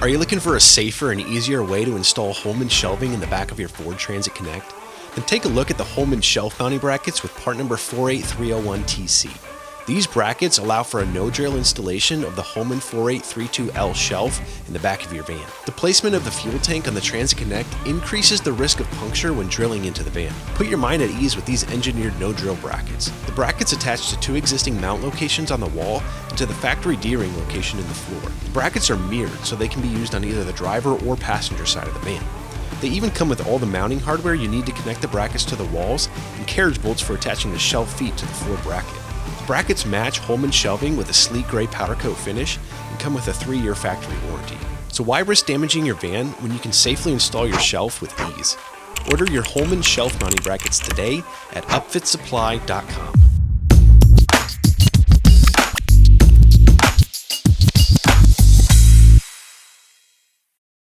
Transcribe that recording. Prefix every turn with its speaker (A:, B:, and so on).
A: Are you looking for a safer and easier way to install Holman shelving in the back of your Ford Transit Connect? Then take a look at the Holman shelf mounting brackets with part number 48301TC. These brackets allow for a no-drill installation of the Holman 4832L shelf in the back of your van. The placement of the fuel tank on the Transit Connect increases the risk of puncture when drilling into the van. Put your mind at ease with these engineered no-drill brackets. The brackets attach to 2 existing mount locations on the wall and to the factory D-ring location in the floor. The brackets are mirrored so they can be used on either the driver or passenger side of the van. They even come with all the mounting hardware you need to connect the brackets to the walls and carriage bolts for attaching the shelf feet to the floor bracket. Brackets match Holman shelving with a sleek gray powder coat finish and come with a 3-year factory warranty. So why risk damaging your van when you can safely install your shelf with ease? Order your Holman shelf mounting brackets today at upfitsupply.com.